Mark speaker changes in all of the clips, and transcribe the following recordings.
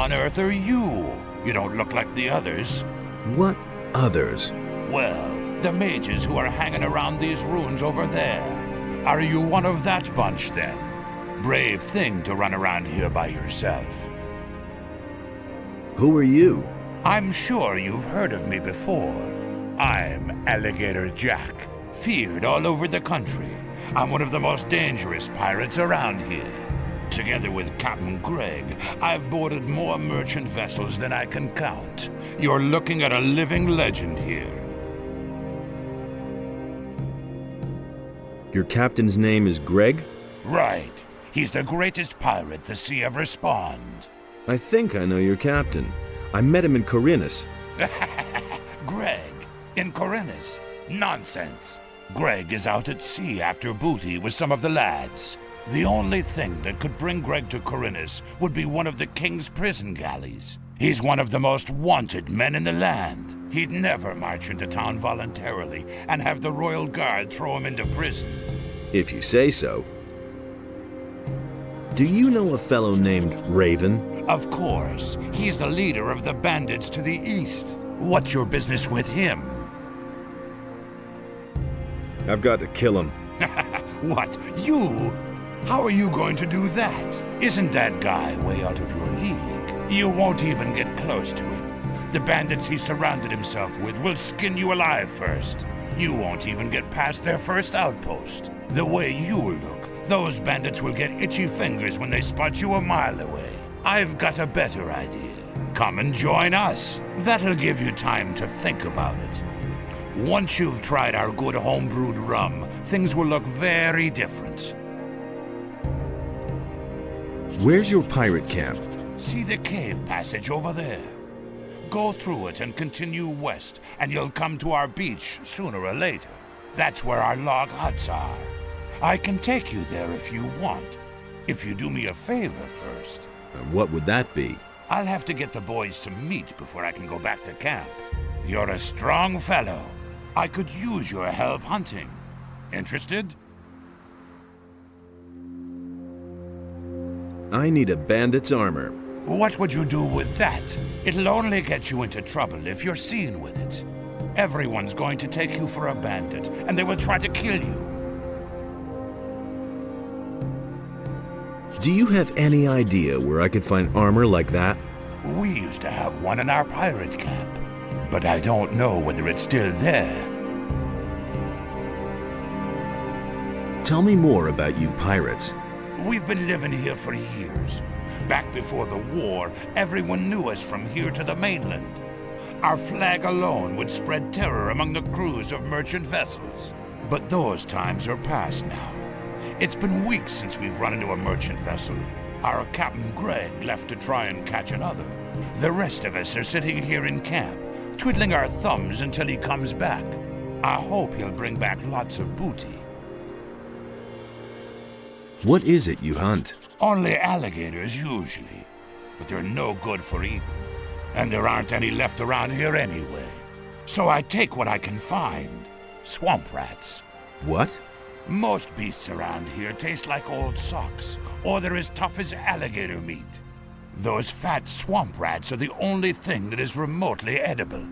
Speaker 1: on earth are you? You don't look like the others.
Speaker 2: What others?
Speaker 1: Well, the mages who are hanging around these ruins over there. Are you one of that bunch, then? Brave thing to run around here by yourself.
Speaker 2: Who are you?
Speaker 1: I'm sure you've heard of me before. I'm Aligator Jack, feared all over the country. I'm one of the most dangerous pirates around here. Together with Captain Greg, I've boarded more merchant vessels than I can count. You're looking at a living legend here.
Speaker 2: Your captain's name is Greg?
Speaker 1: Right. He's the greatest pirate the sea ever spawned.
Speaker 2: I think I know your captain. I met him in Khorinis.
Speaker 1: Greg, in Khorinis? Nonsense. Greg is out at sea after booty with some of the lads. The only thing that could bring Greg to Khorinis would be one of the king's prison galleys. He's one of the most wanted men in the land. He'd never march into town voluntarily and have the royal guard throw him into prison.
Speaker 2: If you say so. Do you know a fellow named Raven?
Speaker 1: Of course. He's the leader of the bandits to the east. What's your business with him?
Speaker 2: I've got to kill him.
Speaker 1: What? You? How are you going to do that? Isn't that guy way out of your league? You won't even get close to him. The bandits he surrounded himself with will skin you alive first. You won't even get past their first outpost. The way you look, those bandits will get itchy fingers when they spot you a mile away. I've got a better idea. Come and join us. That'll give you time to think about it. Once you've tried our good homebrewed rum, things will look very different.
Speaker 2: Where's your pirate camp?
Speaker 1: See the cave passage over there? Go through it and continue west, and you'll come to our beach sooner or later. That's where our log huts are. I can take you there if you want. If you do me a favor first.
Speaker 2: What would that be?
Speaker 1: I'll have to get the boys some meat before I can go back to camp. You're a strong fellow. I could use your help hunting. Interested?
Speaker 2: I need a bandit's armor.
Speaker 1: What would you do with that? It'll only get you into trouble if you're seen with it. Everyone's going to take you for a bandit, and they will try to kill you.
Speaker 2: Do you have any idea where I could find armor like that?
Speaker 1: We used to have one in our pirate camp, but I don't know whether it's still there.
Speaker 2: Tell me more about you pirates.
Speaker 1: We've been living here for years. Back before the war, everyone knew us from here to the mainland. Our flag alone would spread terror among the crews of merchant vessels. But those times are past now. It's been weeks since we've run into a merchant vessel. Our Captain Greg left to try and catch another. The rest of us are sitting here in camp, twiddling our thumbs until he comes back. I hope he'll bring back lots of booty.
Speaker 2: What is it you hunt?
Speaker 1: Only alligators, usually. But they're no good for eating. And there aren't any left around here anyway. So I take what I can find. Swamp rats.
Speaker 2: What?
Speaker 1: Most beasts around here taste like old socks, or they're as tough as alligator meat. Those fat swamp rats are the only thing that is remotely edible.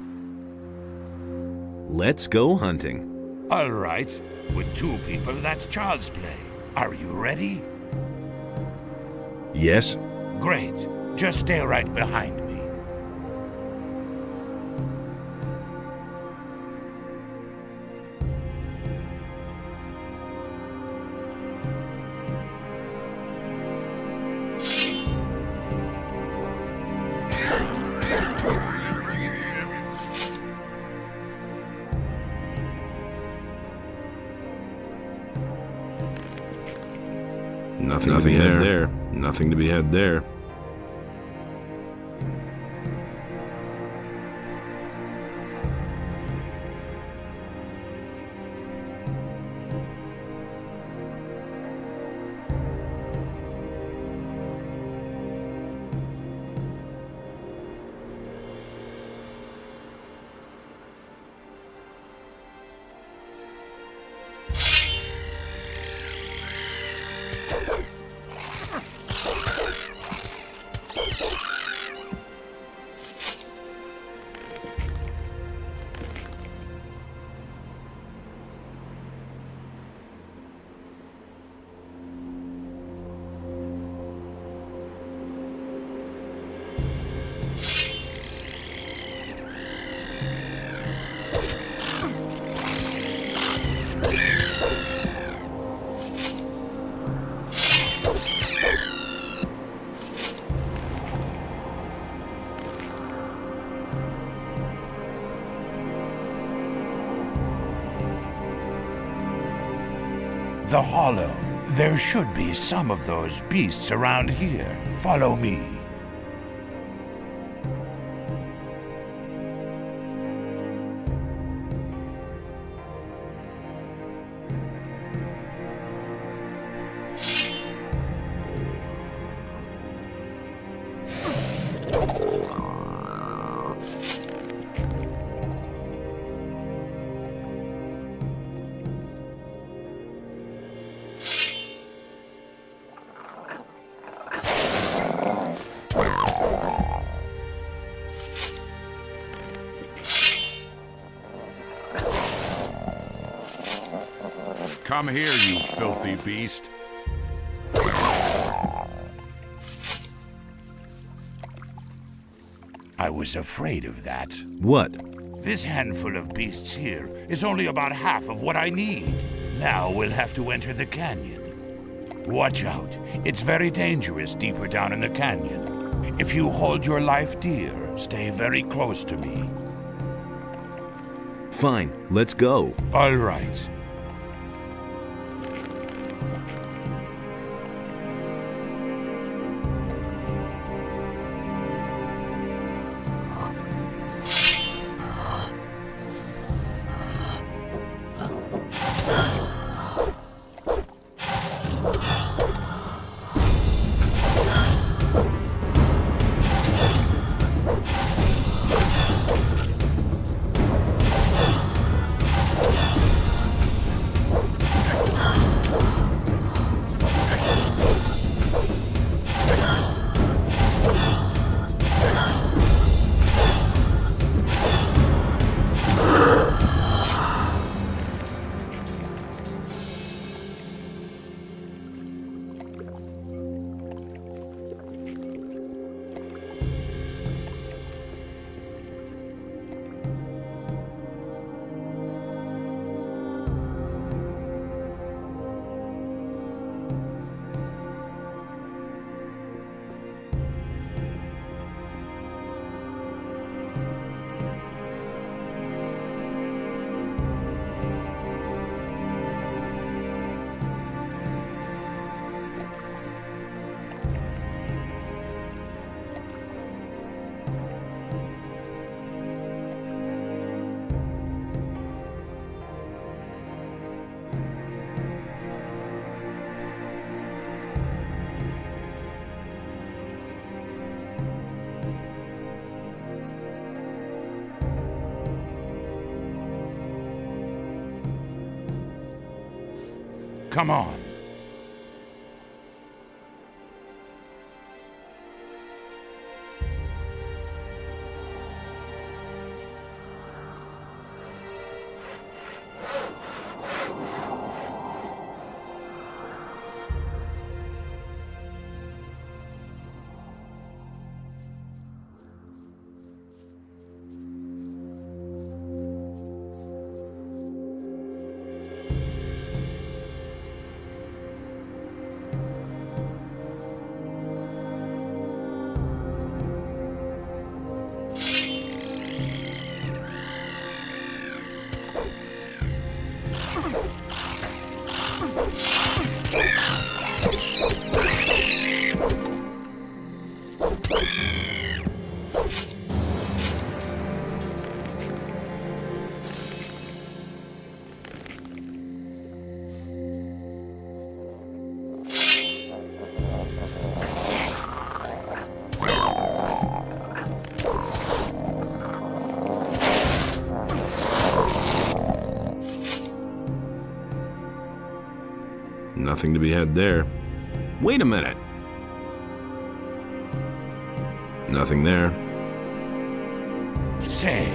Speaker 2: Let's go hunting.
Speaker 1: All right. With two people, that's child's play. Are you ready?
Speaker 2: Yes.
Speaker 1: Great. Just stay right behind me.
Speaker 2: Nothing to be had there. Nothing to be had there.
Speaker 1: The hollow. There should be some of those beasts around here. Follow me.
Speaker 3: Come here, you filthy beast.
Speaker 1: I was afraid of that.
Speaker 2: What?
Speaker 1: This handful of beasts here is only about half of what I need. Now we'll have to enter the canyon. Watch out. It's very dangerous deeper down in the canyon. If you hold your life dear, stay very close to me.
Speaker 2: Fine, let's go.
Speaker 1: All right. Come on.
Speaker 2: Nothing to be had there. Wait a minute. Nothing there.
Speaker 1: Say,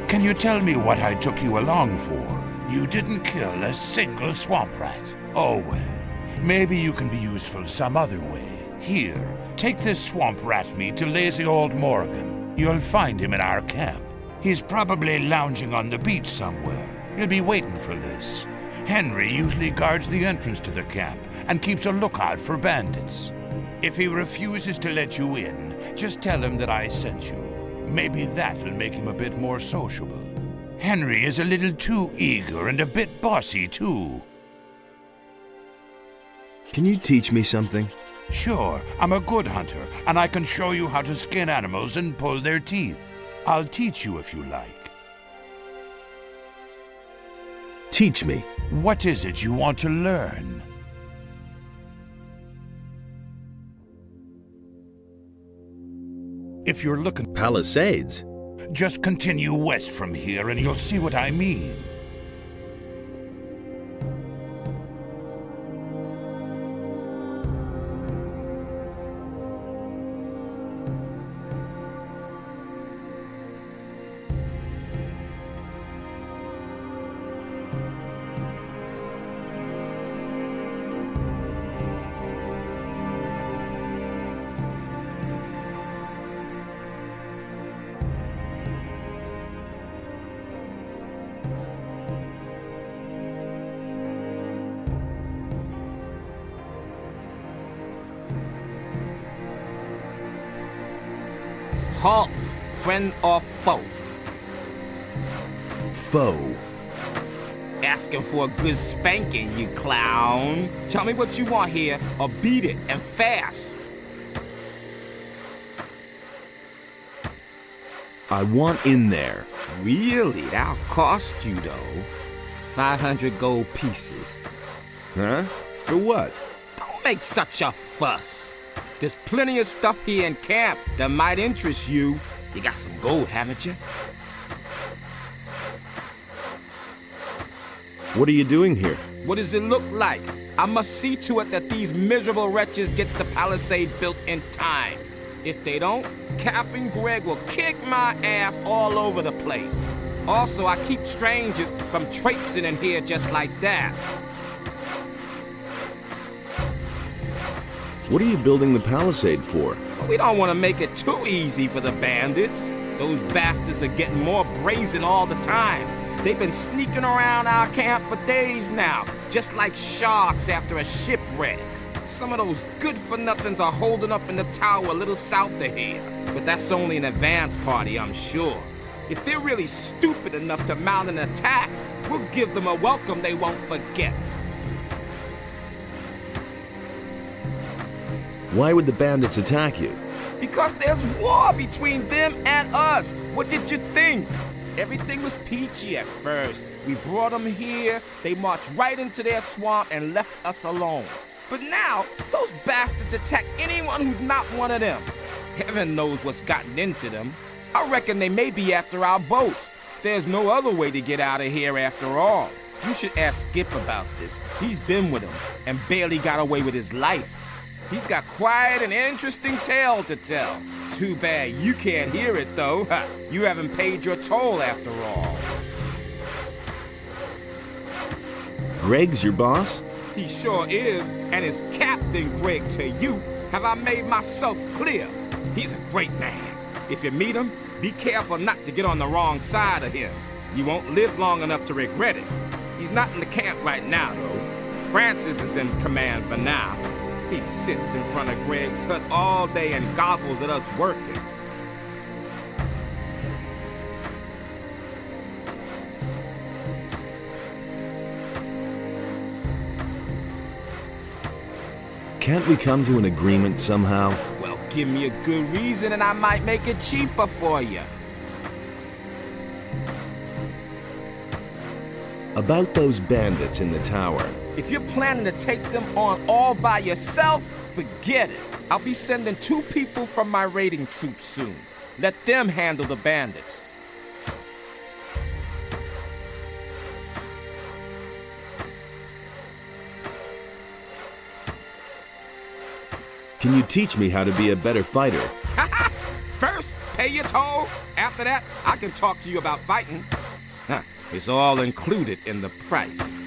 Speaker 1: can you tell me what I took you along for? You didn't kill a single swamp rat. Oh well, maybe you can be useful some other way. Here, take this swamp rat meat to lazy old Morgan. You'll find him in our camp. He's probably lounging on the beach somewhere. He'll be waiting for this. Henry usually guards the entrance to the camp and keeps a lookout for bandits. If he refuses to let you in, just tell him that I sent you. Maybe that'll make him a bit more sociable. Henry is a little too eager and a bit bossy, too.
Speaker 2: Can you teach me something?
Speaker 1: Sure, I'm a good hunter, and I can show you how to skin animals and pull their teeth. I'll teach you if you like.
Speaker 2: Teach me.
Speaker 1: What is it you want to learn? If you're looking...
Speaker 2: Palisades?
Speaker 1: Just continue west from here and you'll see what I mean.
Speaker 4: Halt, friend or foe?
Speaker 2: Foe.
Speaker 4: Asking for a good spanking, you clown. Tell me what you want here, or beat it, and fast.
Speaker 2: I want in there.
Speaker 4: Really? That'll cost you, though. 500 gold pieces.
Speaker 2: Huh? For what?
Speaker 4: Don't make such a fuss. There's plenty of stuff here in camp that might interest you. You got some gold, haven't you?
Speaker 2: What are you doing here?
Speaker 4: What does it look like? I must see to it that these miserable wretches gets the palisade built in time. If they don't, Captain Greg will kick my ass all over the place. Also, I keep strangers from traipsing in here just like that.
Speaker 2: What are you building the palisade for?
Speaker 4: We don't want to make it too easy for the bandits. Those bastards are getting more brazen all the time. They've been sneaking around our camp for days now, just like sharks after a shipwreck. Some of those good-for-nothings are holding up in the tower a little south of here. But that's only an advance party, I'm sure. If they're really stupid enough to mount an attack, we'll give them a welcome they won't forget.
Speaker 2: Why would the bandits attack you?
Speaker 4: Because there's war between them and us. What did you think? Everything was peachy at first. We brought them here, they marched right into their swamp and left us alone. But now, those bastards attack anyone who's not one of them. Heaven knows what's gotten into them. I reckon they may be after our boats. There's no other way to get out of here after all. You should ask Skip about this. He's been with them and barely got away with his life. He's got quite an interesting tale to tell. Too bad you can't hear it, though. You haven't paid your toll after all.
Speaker 2: Greg's your boss?
Speaker 4: He sure is, and is Captain Greg to you. Have I made myself clear? He's a great man. If you meet him, be careful not to get on the wrong side of him. You won't live long enough to regret it. He's not in the camp right now, though. Francis is in command for now. He sits in front of Greg's hut all day and goggles at us working.
Speaker 2: Can't we come to an agreement somehow?
Speaker 4: Well, give me a good reason and I might make it cheaper for you.
Speaker 2: About those bandits in the tower.
Speaker 4: If you're planning to take them on all by yourself, forget it. I'll be sending 2 people from my raiding troop soon. Let them handle the bandits.
Speaker 2: Can you teach me how to be a better fighter?
Speaker 4: First, pay your toll. After that, I can talk to you about fighting. It's all included in the price.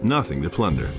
Speaker 2: Nothing to plunder.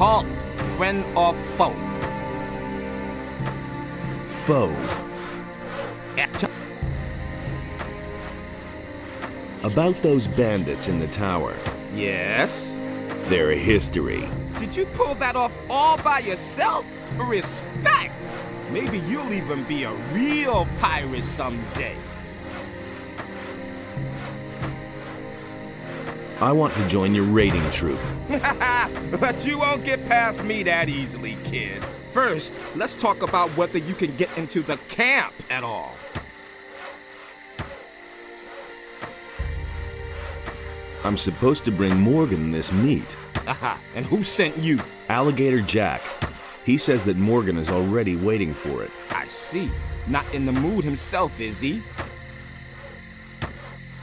Speaker 4: Halt, friend or foe?
Speaker 5: Foe. About those bandits in the tower.
Speaker 4: Yes?
Speaker 5: They're a history.
Speaker 4: Did you pull that off all by yourself? Respect! Maybe you'll even be a real pirate someday.
Speaker 5: I want to join your raiding troop.
Speaker 4: But you won't get past me that easily, kid. First, let's talk about whether you can get into the camp at all.
Speaker 5: I'm supposed to bring Morgan this meat.
Speaker 4: Aha, and who sent you?
Speaker 5: Aligator Jack. He says that Morgan is already waiting for it.
Speaker 4: I see. Not in the mood himself, is he?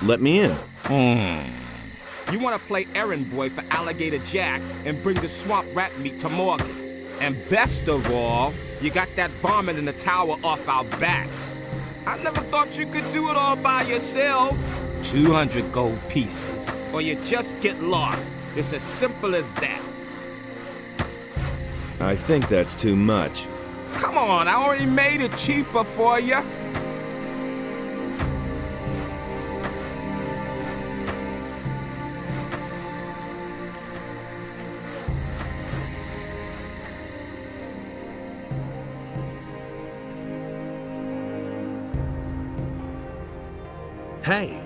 Speaker 5: Let me in.
Speaker 4: You want to play errand boy for Aligator Jack and bring the swamp rat meat to Morgan. And best of all, you got that varmint in the tower off our backs. I never thought you could do it all by yourself. 200 gold pieces, or you just get lost. It's as simple as that.
Speaker 5: I think that's too much.
Speaker 4: Come on, I already made it cheaper for you.
Speaker 5: Hey!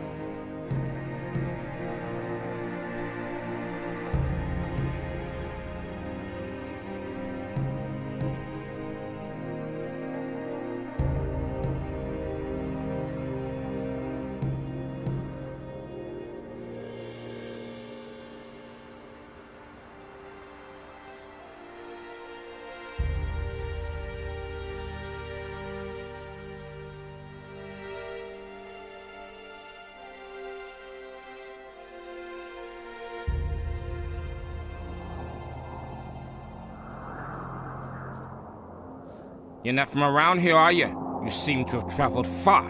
Speaker 4: You're not from around here, are you? You seem to have traveled far.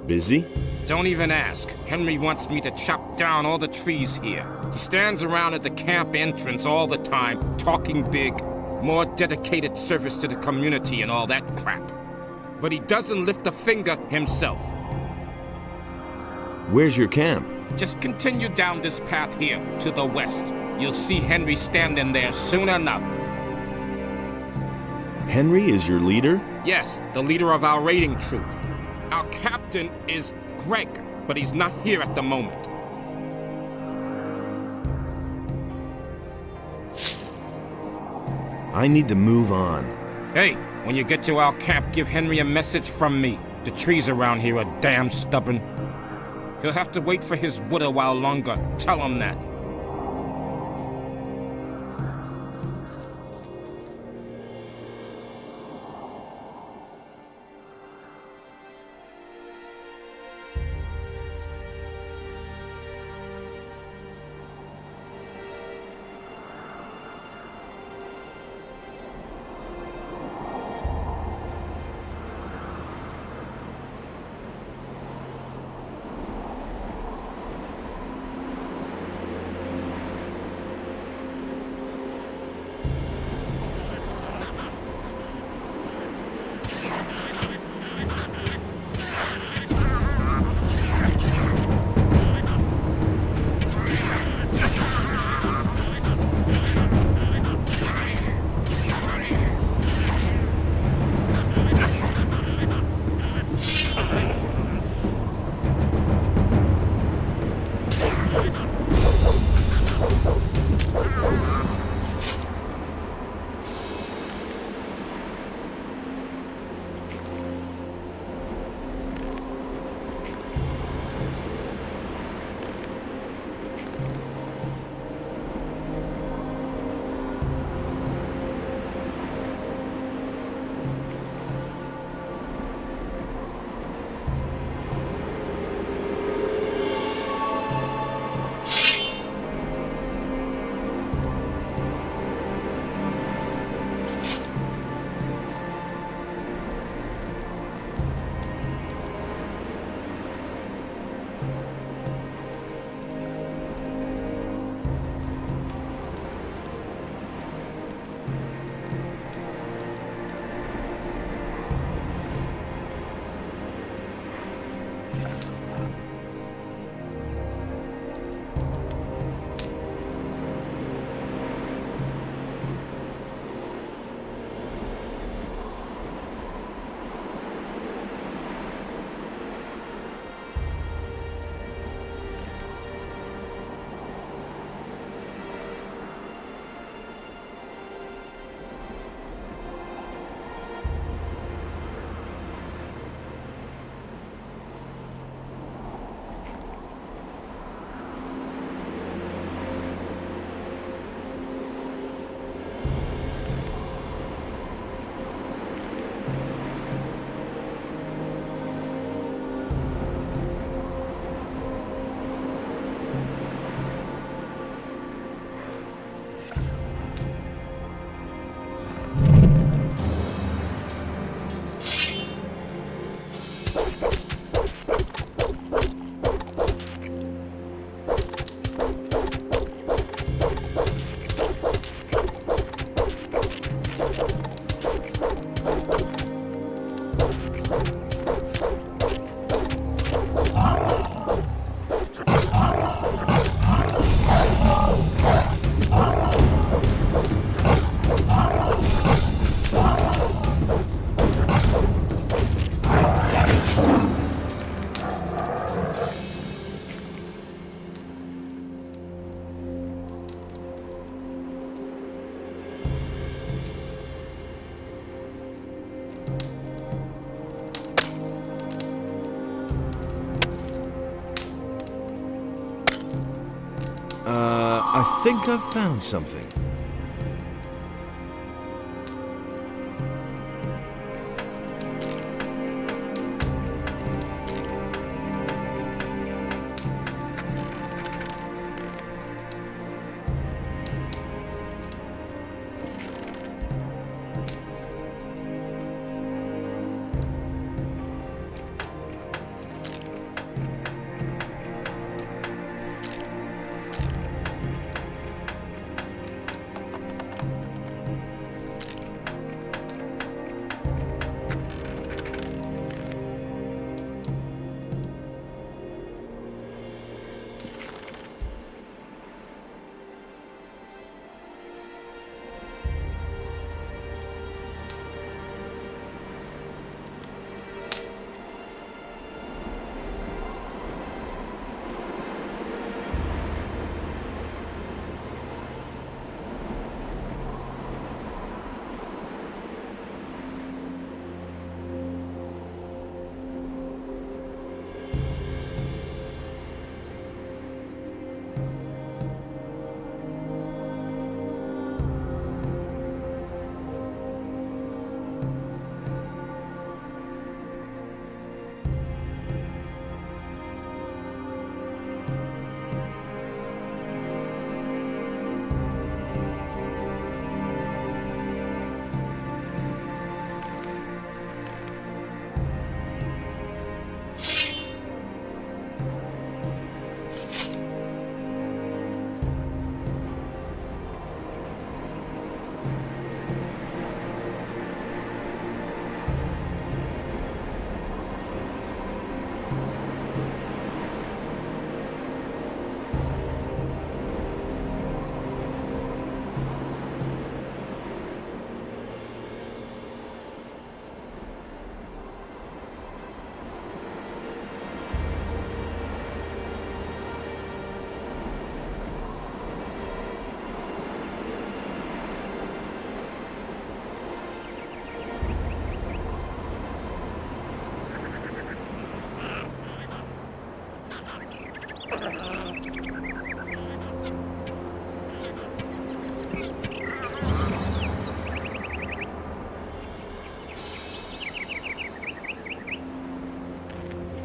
Speaker 5: Busy?
Speaker 4: Don't even ask. Henry wants me to chop down all the trees here. He stands around at the camp entrance all the time, talking big, more dedicated service to the community and all that crap. But he doesn't lift a finger himself.
Speaker 5: Where's your camp?
Speaker 4: Just continue down this path here, to the west. You'll see Henry standing there soon enough.
Speaker 5: Henry is your leader?
Speaker 4: Yes, the leader of our raiding troop. Our captain is Greg, but he's not here at the moment.
Speaker 5: I need to move on.
Speaker 4: Hey, when you get to our camp, give Henry a message from me. The trees around here are damn stubborn. He'll have to wait for his wood a while longer. Tell him that.
Speaker 5: think I've found something.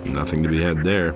Speaker 2: Nothing to be had there.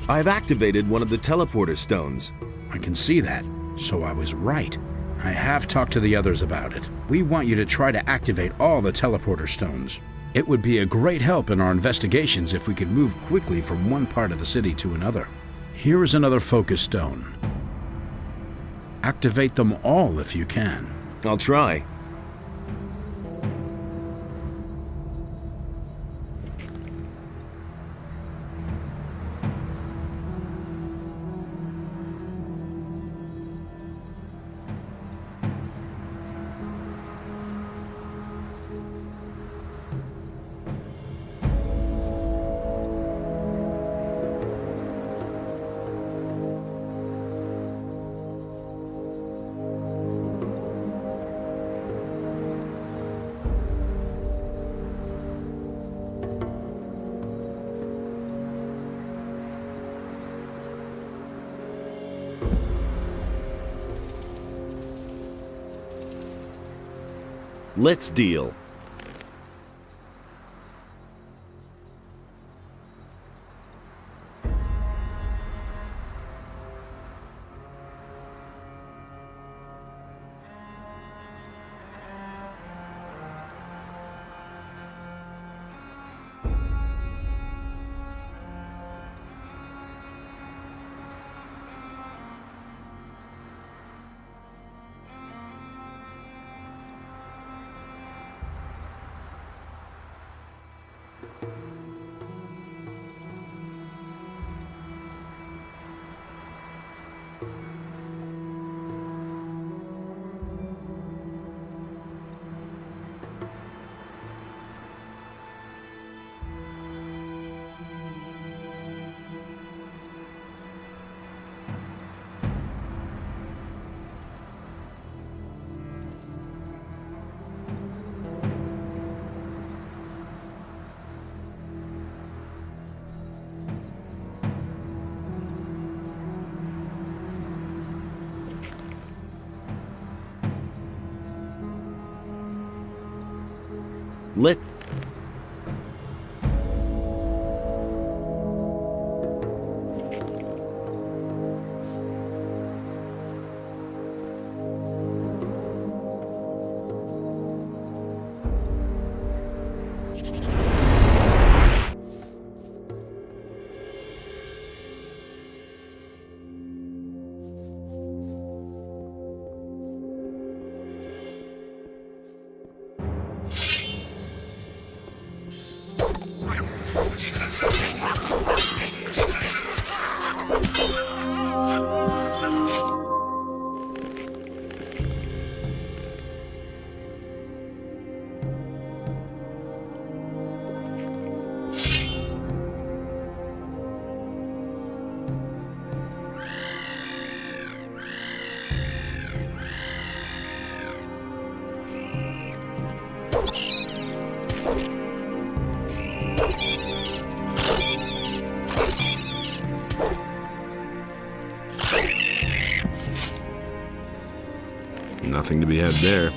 Speaker 5: I've activated one of the teleporter stones.
Speaker 6: I can see that, so I was right. I have talked to the others about it. We want you to try to activate all the teleporter stones. It would be a great help in our investigations if we could move quickly from one part of the city to another. Here is another focus stone. Activate them all if you can.
Speaker 5: I'll try. Let's deal. Let... Nothing to be had there.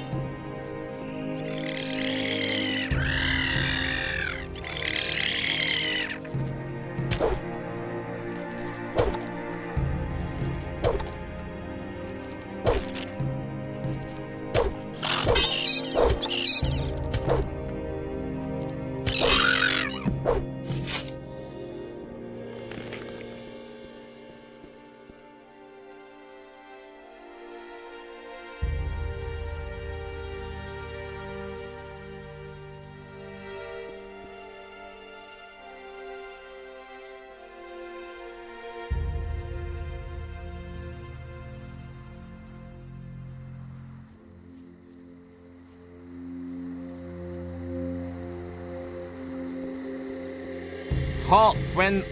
Speaker 4: Halt, friend.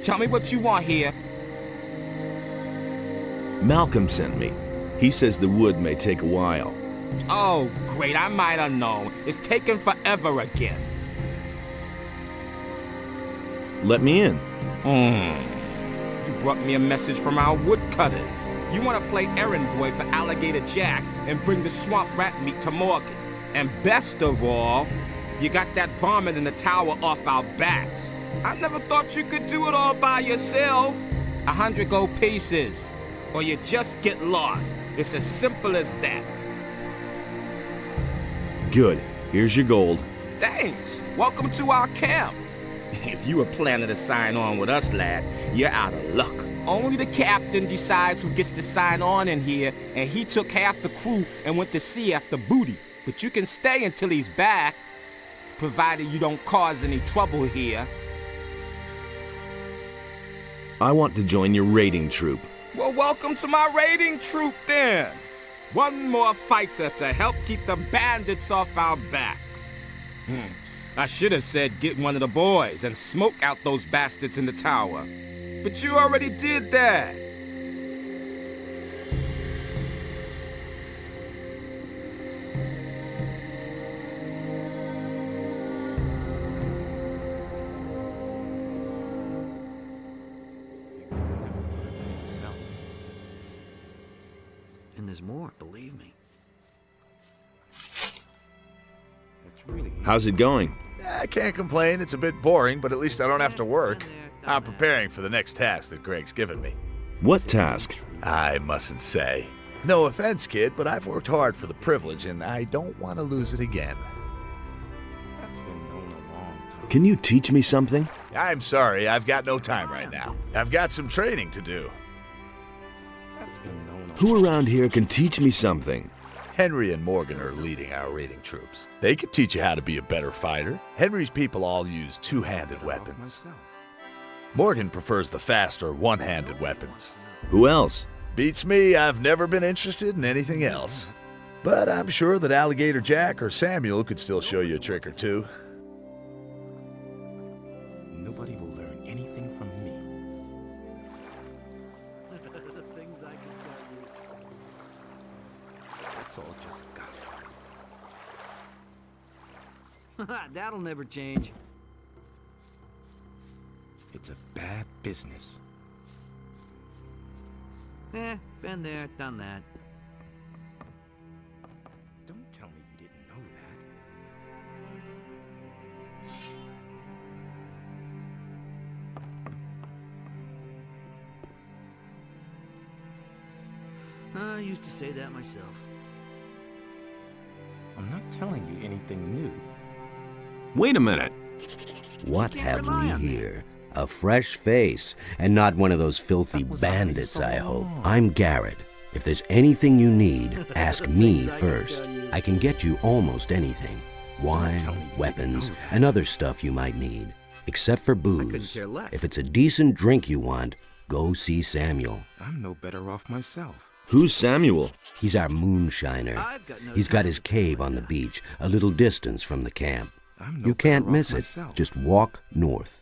Speaker 4: Tell me what you want here.
Speaker 5: Malcolm sent me. He says the wood may take a while.
Speaker 4: Oh, great, I might have known. It's taking forever again.
Speaker 5: Let me in.
Speaker 4: You brought me a message from our woodcutters. You want to play errand boy for Aligator Jack and bring the swamp rat meat to Morgan. And best of all, You got that varmint in the tower off our backs. I never thought you could do it all by yourself. 100 gold pieces, or you just get lost. It's as simple as that.
Speaker 5: Good. Here's your gold.
Speaker 4: Thanks. Welcome to our camp. If you were planning to sign on with us, lad, you're out of luck. Only the captain decides who gets to sign on in here, and he took half the crew and went to sea after booty. But you can stay until he's back, provided you don't cause any trouble here.
Speaker 5: I want to join your raiding troop.
Speaker 4: Well, welcome to my raiding troop then. One more fighter to help keep the bandits off our backs. I should have said get one of the boys and smoke out those bastards in the tower. But you already did that.
Speaker 7: And there's more, believe me.
Speaker 5: How's it going?
Speaker 8: I can't complain. It's a bit boring, but at least I don't have to work. I'm preparing for the next task that Greg's given me.
Speaker 5: What task?
Speaker 8: I mustn't say. No offense, kid, but I've worked hard for the privilege, and I don't want to lose it again.
Speaker 4: That's been known a long time.
Speaker 5: Can you teach me something?
Speaker 8: I'm sorry, I've got no time right now. I've got some training to do.
Speaker 4: That's been known a
Speaker 5: Who around here can teach me something?
Speaker 8: Henry and Morgan are leading our raiding troops. They can teach you how to be a better fighter. Henry's people all use two-handed weapons. Morgan prefers the faster one-handed weapons.
Speaker 5: Who else?
Speaker 8: Beats me, I've never been interested in anything else. But I'm sure that Alligator Jack or Samuel could still show you a trick or two.
Speaker 4: Nobody will learn anything from me.
Speaker 7: Things I can tell you.
Speaker 4: It's all just gossip.
Speaker 7: That'll never change.
Speaker 4: It's a bad business.
Speaker 7: Been there, done that.
Speaker 4: Don't tell me you didn't know that.
Speaker 7: I used to say that myself.
Speaker 4: I'm not telling you anything new.
Speaker 2: Wait a minute.
Speaker 9: What
Speaker 7: Can't
Speaker 9: have
Speaker 7: rely on
Speaker 9: we
Speaker 7: me.
Speaker 9: here? A fresh face, and not one of those filthy
Speaker 4: That was already
Speaker 9: bandits,
Speaker 4: so
Speaker 9: I hope.
Speaker 4: long.
Speaker 9: I'm Garrett. If there's anything you need, ask me
Speaker 7: Things I can
Speaker 9: first.
Speaker 7: tell you.
Speaker 9: I can get you almost anything. Wine,
Speaker 4: tell me you didn't
Speaker 9: weapons,
Speaker 4: know that.
Speaker 9: and other stuff you might need. Except for
Speaker 7: couldn't
Speaker 9: booze.
Speaker 7: care less.
Speaker 9: If it's a decent drink you want, go see Samuel.
Speaker 4: I'm no better off myself.
Speaker 5: Who's Samuel?
Speaker 9: He's our moonshiner.
Speaker 7: I've got no
Speaker 9: He's got
Speaker 7: time
Speaker 9: his
Speaker 7: for
Speaker 9: cave
Speaker 7: like
Speaker 9: on the
Speaker 7: that.
Speaker 9: beach, a little distance from the camp.
Speaker 4: I'm no
Speaker 9: You can't
Speaker 4: better off
Speaker 9: miss it.
Speaker 4: myself.
Speaker 9: Just walk north.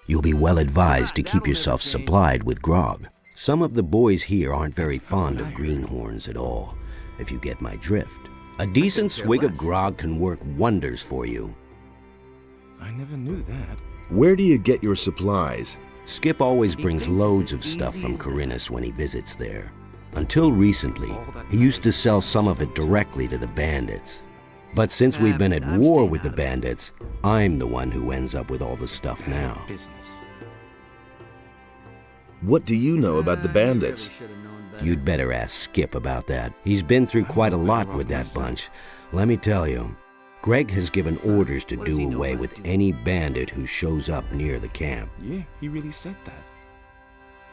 Speaker 9: You'll be well advised to
Speaker 7: That'll
Speaker 9: keep
Speaker 7: never
Speaker 9: yourself
Speaker 7: change.
Speaker 9: supplied with grog. Some of the boys here aren't very
Speaker 4: That's not
Speaker 9: fond
Speaker 4: what
Speaker 9: of
Speaker 4: I heard.
Speaker 9: greenhorns at all, if you get my drift. A decent swig of
Speaker 7: less.
Speaker 9: grog can work wonders for you.
Speaker 4: I never knew that.
Speaker 5: Where do you get your supplies?
Speaker 9: Skip always
Speaker 7: He
Speaker 9: brings
Speaker 7: thinks it's
Speaker 9: loads
Speaker 7: as
Speaker 9: of stuff
Speaker 7: easy
Speaker 9: from
Speaker 7: as that.
Speaker 9: Khorinis when he visits there. Until recently,
Speaker 4: All that
Speaker 9: he used to
Speaker 4: matters
Speaker 9: sell
Speaker 4: is
Speaker 9: some of it
Speaker 4: food.
Speaker 9: directly to the bandits. But since we've been at
Speaker 7: I'm
Speaker 9: war
Speaker 7: staying
Speaker 9: with the
Speaker 7: out of it.
Speaker 9: bandits, I'm the one who ends up with all the stuff now.
Speaker 4: Business.
Speaker 5: What do you know about the
Speaker 7: You really
Speaker 5: bandits?
Speaker 7: should've known better.
Speaker 9: You'd better ask Skip about that. He's been through quite a lot with that bunch. Let me tell you, Greg has given orders to
Speaker 7: What does he
Speaker 9: do
Speaker 7: know
Speaker 9: away
Speaker 7: about
Speaker 9: with
Speaker 7: doing?
Speaker 9: any bandit who shows up near the camp.
Speaker 4: Yeah, he really said that.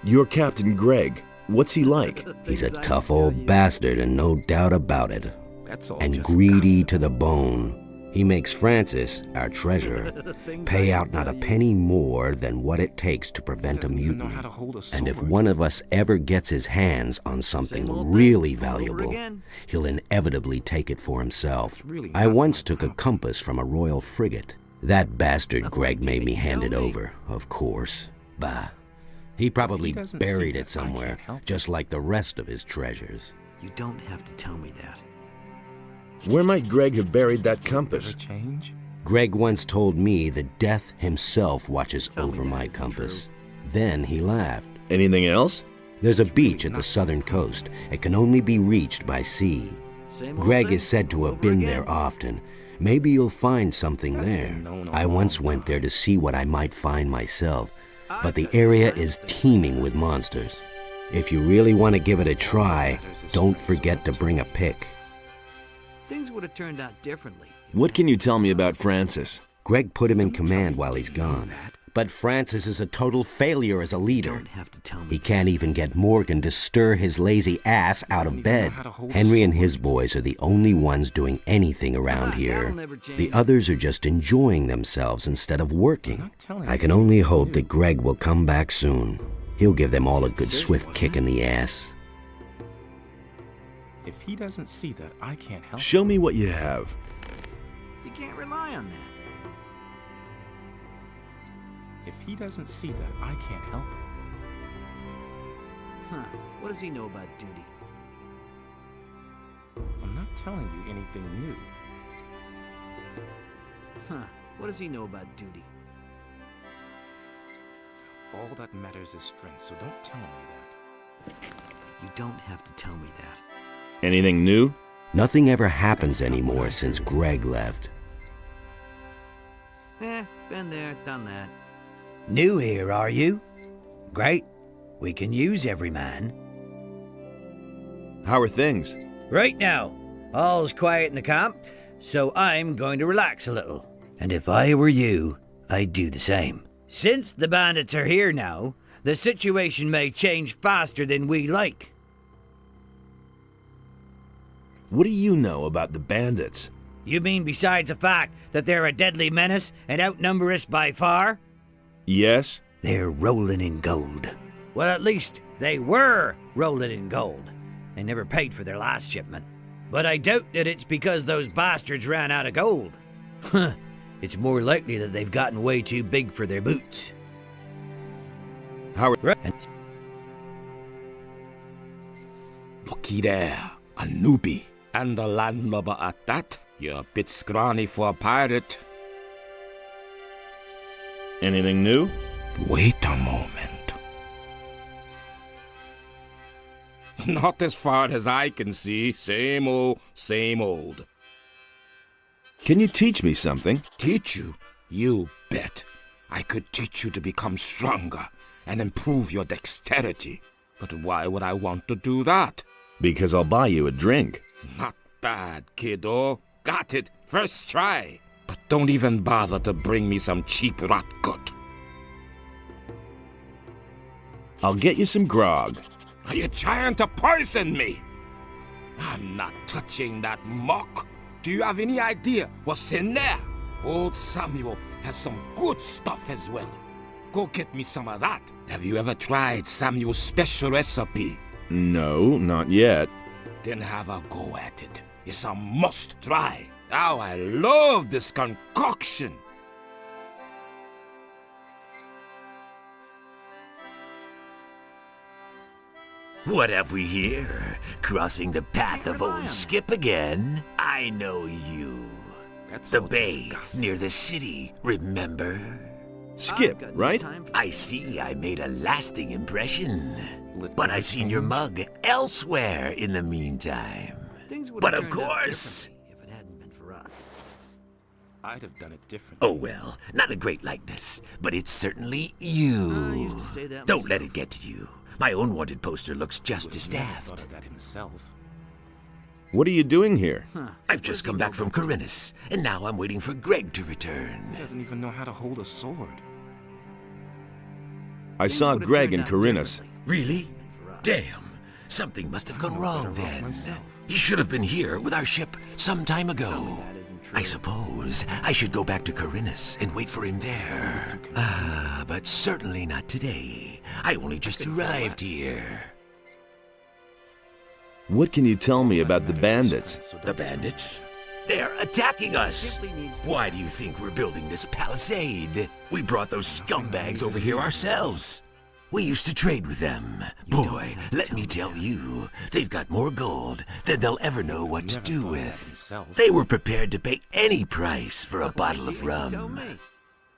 Speaker 5: You're Captain Greg. What's he like?
Speaker 9: He's a
Speaker 7: Things I
Speaker 9: tough
Speaker 7: can tell
Speaker 9: old
Speaker 7: you.
Speaker 9: bastard and no doubt about it.
Speaker 4: That's all
Speaker 9: And
Speaker 4: just
Speaker 9: greedy
Speaker 4: gossip.
Speaker 9: to the bone. He makes Francis, our treasurer,
Speaker 7: Things I
Speaker 9: pay
Speaker 7: can
Speaker 9: out not a
Speaker 7: tell you.
Speaker 9: penny more than what it takes to prevent a
Speaker 4: Doesn't even know
Speaker 9: mutiny.
Speaker 4: how to hold a
Speaker 9: And if
Speaker 4: sword.
Speaker 9: one of us ever gets his hands on something
Speaker 7: Same old thing,
Speaker 9: really
Speaker 7: all over
Speaker 9: valuable,
Speaker 7: again.
Speaker 9: he'll inevitably take it for himself.
Speaker 4: It's really
Speaker 9: I
Speaker 4: not
Speaker 9: once
Speaker 4: my
Speaker 9: took a
Speaker 4: problem.
Speaker 9: compass from a royal frigate. That bastard
Speaker 7: Oh,
Speaker 9: Greg made me hand it
Speaker 7: tell me.
Speaker 9: over, of course. Bah. He probably
Speaker 4: doesn't
Speaker 9: buried
Speaker 4: see
Speaker 9: it
Speaker 4: that, I
Speaker 9: somewhere,
Speaker 4: can't help
Speaker 9: just like the rest of his treasures.
Speaker 7: You don't have to tell me that.
Speaker 5: Where might Greg have buried that
Speaker 4: Ever
Speaker 5: compass?
Speaker 4: change?
Speaker 9: Greg once told me that death himself watches
Speaker 7: Tell me
Speaker 9: over
Speaker 7: that
Speaker 9: my
Speaker 7: isn't
Speaker 9: compass. Then he laughed.
Speaker 5: Anything else?
Speaker 9: There's a beach at the southern coast. It can only be reached by sea.
Speaker 7: Same old
Speaker 9: Greg
Speaker 7: thing,
Speaker 9: is said to have
Speaker 7: over
Speaker 9: been
Speaker 7: again.
Speaker 9: there often, Maybe you'll find something there. I once went there to see what I might find myself, but the area is teeming with monsters. If you really want to give it a try, don't forget to bring a pick.
Speaker 7: Things would have turned out differently.
Speaker 5: What can you tell me about Francis?
Speaker 9: Greg put him in command while he's gone. But Francis is a total failure as a leader.
Speaker 7: Don't have to tell me.
Speaker 9: He can't even get Morgan to stir his lazy ass out of bed. Henry and his boys are the only ones doing anything around here. The others are just enjoying themselves instead of working. I can only hope that Greg will come back soon. He'll give them all a good swift kick in the ass.
Speaker 4: If he doesn't see that, I can't help.
Speaker 5: Show me what you have.
Speaker 7: You can't rely on that.
Speaker 4: If he doesn't see that, I can't help it.
Speaker 7: Huh. What does he know about duty?
Speaker 4: I'm not telling you anything new.
Speaker 7: Huh. What does he know about duty?
Speaker 4: All that matters is strength, so don't tell me that.
Speaker 7: You don't have to tell me that.
Speaker 5: Anything new?
Speaker 9: Nothing ever happens anymore since Greg left.
Speaker 7: Been there, done that.
Speaker 10: New here, are you? Great. We can use every man.
Speaker 5: How are things?
Speaker 10: Right now, all's quiet in the camp, so I'm going to relax a little. And if I were you, I'd do the same. Since the bandits are here now, the situation may change faster than we like.
Speaker 5: What do you know about the bandits?
Speaker 10: You mean besides the fact that they're a deadly menace and outnumber us by far?
Speaker 5: Yes?
Speaker 10: They're rolling in gold. Well, at least they were rolling in gold. They never paid for their last shipment. But I doubt that it's because those bastards ran out of gold. Huh. It's more likely that they've gotten way too big for their boots.
Speaker 5: How are...
Speaker 4: Looky there, a newbie. And a landlubber at that. You're a bit scrawny for a pirate.
Speaker 5: Anything new?
Speaker 4: Wait a moment. Not as far as I can see. Same old, same old.
Speaker 5: Can you teach me something?
Speaker 4: Teach you? You bet. I could teach you to become stronger and improve your dexterity. But why would I want to do that?
Speaker 5: Because I'll buy you a drink.
Speaker 4: Not bad, kiddo. Got it. First try. But don't even bother to bring me some cheap rot gut.
Speaker 5: I'll get you some grog.
Speaker 4: Are you trying to poison me? I'm not touching that muck. Do you have any idea what's in there? Old Samuel has some good stuff as well. Go get me some of that. Have you ever tried Samuel's special recipe?
Speaker 5: No, not yet.
Speaker 4: Then have a go at it. It's a must try. Oh, I love this concoction.
Speaker 11: What have we here? Crossing the path of old Skip again? I know you. The bay near the city, remember?
Speaker 5: Skip, right?
Speaker 11: I see I made a lasting impression. But I've seen your mug elsewhere in the meantime. But of course...
Speaker 7: If it hadn't been for us.
Speaker 4: I'd have done it differently.
Speaker 11: Oh well, not a great likeness, but it's certainly you.
Speaker 7: I used to say that
Speaker 11: Don't let it get to you. My own wanted poster looks just as daft.
Speaker 4: Thought of that himself.
Speaker 5: What are you doing here?
Speaker 11: I've just come back from Khorinis, and now I'm waiting for Greg to return.
Speaker 4: He doesn't even know how to hold a sword.
Speaker 5: I saw Greg in Khorinis.
Speaker 11: Really? Damn. Something must have gone wrong then. He should have been here with our ship some time ago. I suppose I should go back to Khorinis and wait for him there. But certainly not today. I only just arrived here.
Speaker 5: What can you tell me about the bandits?
Speaker 11: The bandits? They're attacking us! Why do you think we're building this palisade? We brought those scumbags over here ourselves. We used to trade with them. Boy, let me tell you, they've got more gold than they'll ever know what to do with. They were prepared to pay any price for a bottle of rum.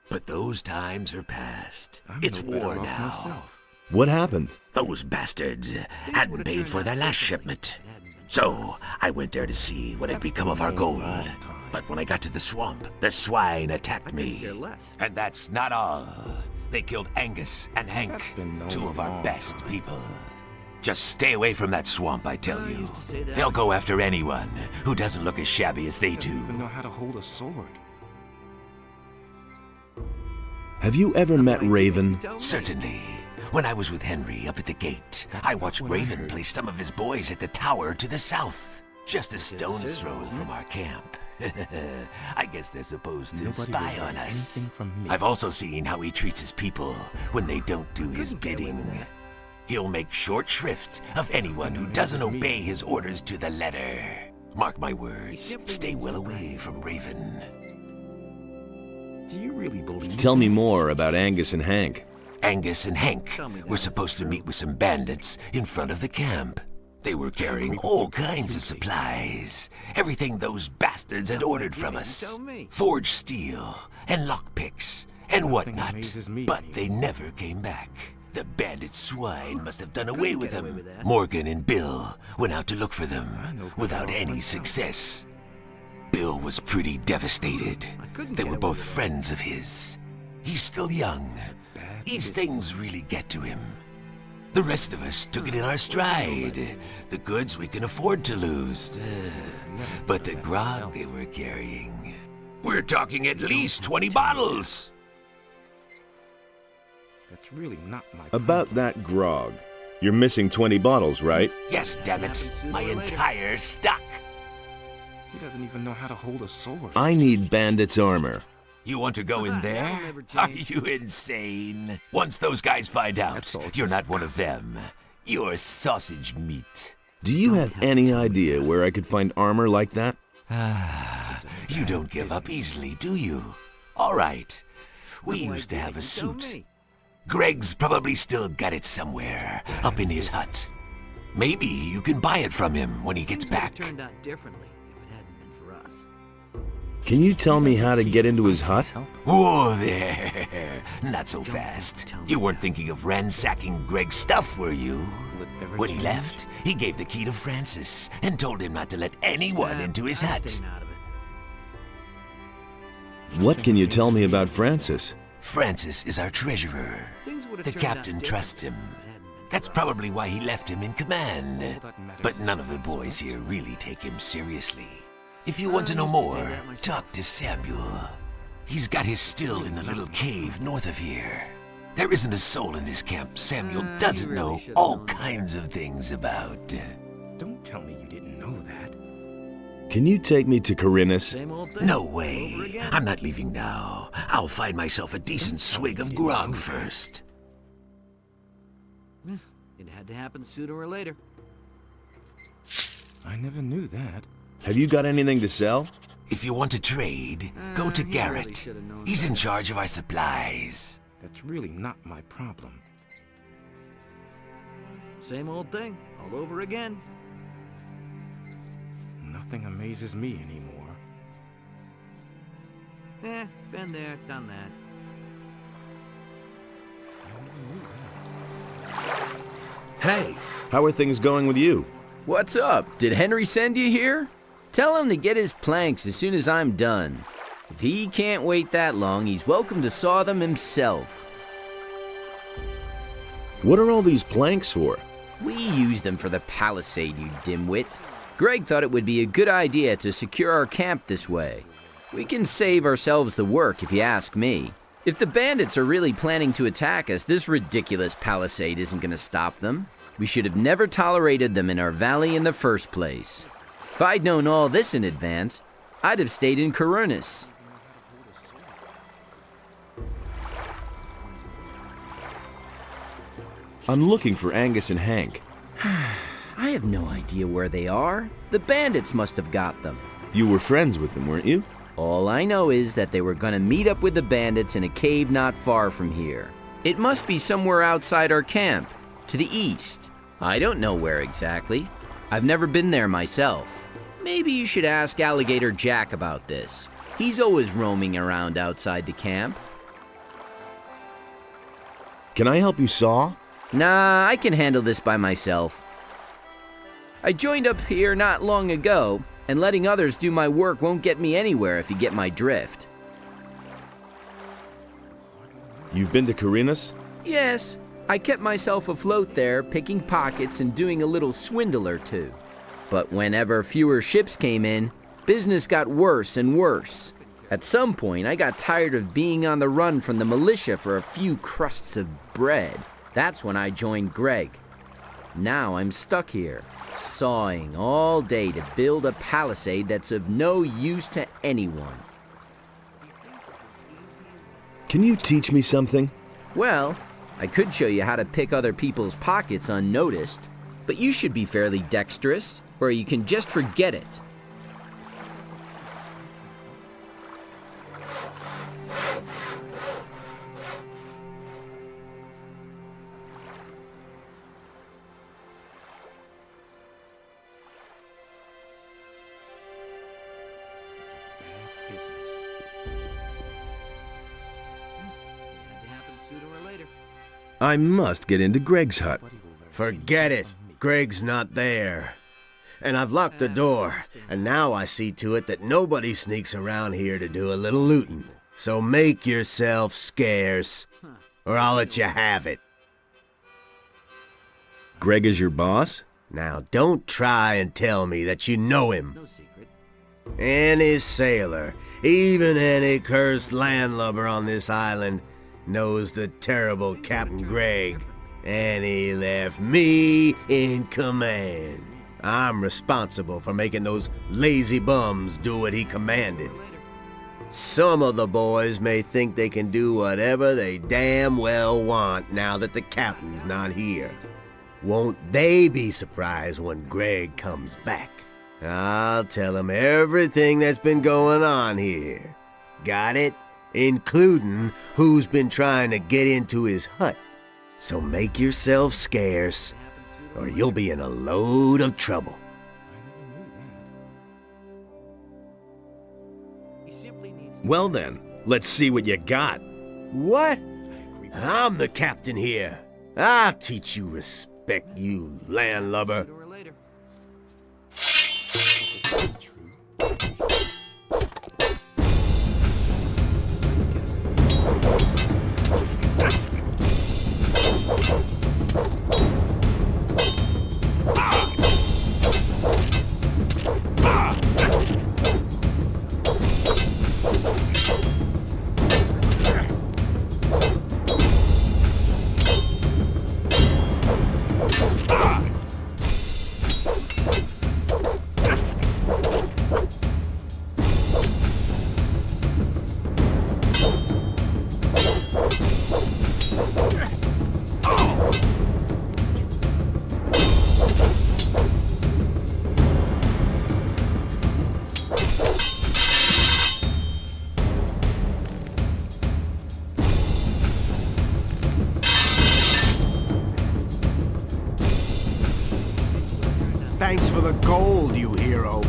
Speaker 11: But those times are past. It's war now.
Speaker 5: What happened?
Speaker 11: Those bastards hadn't paid for their last shipment. So I went there to see what had become of our gold. But when I got to the swamp, the swine attacked me. And that's not all. They killed Angus and Hank, two of our best people. Just stay away from that swamp, I tell you. They'll go after anyone who doesn't look as shabby as they do.
Speaker 12: Even know how to hold a sword.
Speaker 5: Have you ever met Raven?
Speaker 11: Certainly. When I was with Henry up at the gate, I watched Raven place some of his boys at the tower to the south, just a stone's throw from our camp. I guess they're supposed to spy on us. I've also seen how he treats his people when they don't do his bidding. He'll make short shrift of anyone who doesn't obey his orders to the letter. Mark my words, stay well away from Raven.
Speaker 12: Do you really believe?
Speaker 5: Tell me more about Angus and Hank.
Speaker 11: Angus and Hank were supposed to meet with some bandits in front of the camp. They were carrying all kinds of supplies. Everything those bastards had ordered from us. Forged steel and lockpicks and whatnot. But they never came back. The bandit swine must have done away with them. Morgan and Bill went out to look for them without any success. Bill was pretty devastated. They were both friends of his. He's still young. These things really get to him. The rest of us took it in our stride. The goods we can afford to lose. But the grog they were carrying... We're talking at least 20 bottles!
Speaker 12: That's really not my
Speaker 5: About that grog. You're missing 20 bottles, right?
Speaker 11: Yes, damn it. My entire stock.
Speaker 12: He doesn't even know how to hold a sword.
Speaker 5: I need Bandit's armor.
Speaker 11: You want to go in there? Are you insane? Once those guys find out, you're not one of them. You're sausage meat.
Speaker 5: Do you have any idea where I could find armor like that?
Speaker 11: You don't give up easily, do you? All right. We used to have a suit. Greg's probably still got it somewhere, up in his hut. Maybe you can buy it from him when he gets back.
Speaker 10: Turned out differently if it hadn't been for us.
Speaker 5: Can you tell me how to get into his hut?
Speaker 11: Whoa there! Not so fast. You weren't thinking of ransacking Greg's stuff, were you? When he left, he gave the key to Francis and told him not to let anyone into his hut.
Speaker 5: What can you tell me about Francis?
Speaker 11: Francis is our treasurer. The captain trusts him. That's probably why he left him in command. But none of the boys here really take him seriously. If you want to know more, talk to Samuel. He's got his still in the little cave north of here. There isn't a soul in this camp Samuel doesn't know all kinds of things about.
Speaker 12: Don't tell me you didn't know that.
Speaker 5: Can you take me to Khorinis?
Speaker 11: No way. I'm not leaving now. I'll find myself a decent swig of grog first.
Speaker 10: It had to happen sooner or later.
Speaker 12: I never knew that.
Speaker 5: Have you got anything to sell?
Speaker 11: If you want to trade, go to Garrett. He's in charge of our supplies.
Speaker 12: That's really not my problem.
Speaker 10: Same old thing, all over again.
Speaker 12: Nothing amazes me anymore.
Speaker 10: Been there, done that.
Speaker 5: Hey, how are things going with you?
Speaker 13: What's up? Did Henry send you here? Tell him to get his planks as soon as I'm done. If he can't wait that long, he's welcome to saw them himself.
Speaker 5: What are all these planks for?
Speaker 13: We use them for the palisade, you dimwit. Greg thought it would be a good idea to secure our camp this way. We can save ourselves the work, if you ask me. If the bandits are really planning to attack us, this ridiculous palisade isn't going to stop them. We should have never tolerated them in our valley in the first place. If I'd known all this in advance, I'd have stayed in Khorinis.
Speaker 5: I'm looking for Angus and Hank.
Speaker 13: I have no idea where they are. The bandits must have got them.
Speaker 5: You were friends with them, weren't you?
Speaker 13: All I know is that they were gonna meet up with the bandits in a cave not far from here. It must be somewhere outside our camp, to the east. I don't know where exactly. I've never been there myself. Maybe you should ask Aligator Jack about this. He's always roaming around outside the camp.
Speaker 5: Can I help you saw?
Speaker 13: Nah, I can handle this by myself. I joined up here not long ago, and letting others do my work won't get me anywhere if you get my drift.
Speaker 5: You've been to Khorinis?
Speaker 13: Yes, I kept myself afloat there, picking pockets and doing a little swindle or two. But whenever fewer ships came in, business got worse and worse. At some point, I got tired of being on the run from the militia for a few crusts of bread. That's when I joined Greg. Now I'm stuck here, sawing all day to build a palisade that's of no use to anyone.
Speaker 5: Can you teach me something?
Speaker 13: Well, I could show you how to pick other people's pockets unnoticed, but you should be fairly dexterous, or you can just forget it.
Speaker 5: I must get into Greg's hut.
Speaker 14: Forget it. Greg's not there. And I've locked the door, and now I see to it that nobody sneaks around here to do a little looting. So make yourself scarce, or I'll let you have it.
Speaker 5: Greg is your boss?
Speaker 14: Now don't try and tell me that you know him. Any sailor, even any cursed landlubber on this island, knows the terrible Captain Greg, and he left me in command. I'm responsible for making those lazy bums do what he commanded. Some of the boys may think they can do whatever they damn well want now that the captain's not here. Won't they be surprised when Greg comes back? I'll tell him everything that's been going on here. Got it? Including who's been trying to get into his hut. So make yourself scarce, or you'll be in a load of trouble.
Speaker 5: Well then, let's see what you got.
Speaker 14: What? I'm the captain here. I'll teach you respect, you landlubber. Thanks for the gold, you hero.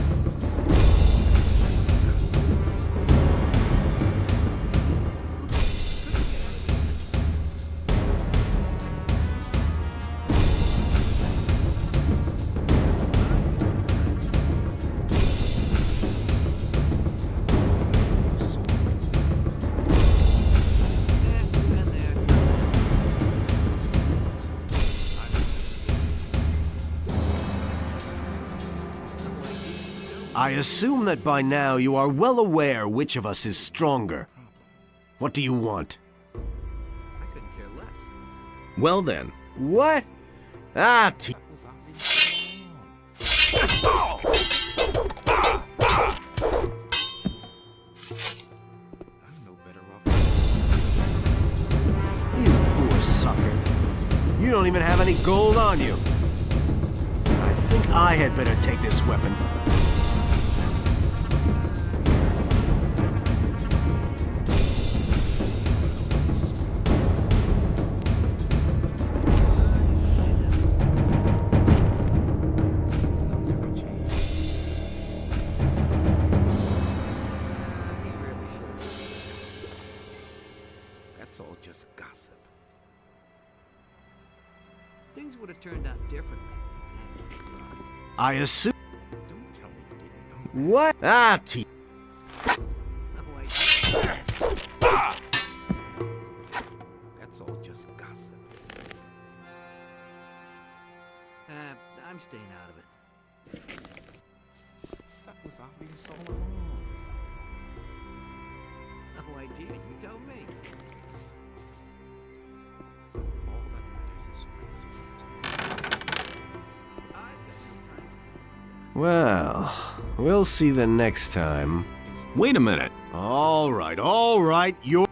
Speaker 14: I assume that by now you are well aware which of us is stronger. What do you want?
Speaker 7: I couldn't care less.
Speaker 5: Well then.
Speaker 14: What? You poor sucker. You don't even have any gold on you. I think I had better take this weapon.
Speaker 12: That's all just gossip.
Speaker 7: Things would have turned out differently if it hadn't been for us.
Speaker 14: I assume. What? Ah,
Speaker 12: That's all just gossip.
Speaker 7: I'm staying out of it.
Speaker 12: That was obvious all along.
Speaker 7: No idea. You tell me.
Speaker 12: All that matters is transfer.
Speaker 14: Well, we'll see the next time.
Speaker 2: Wait a minute.
Speaker 14: All right, you're...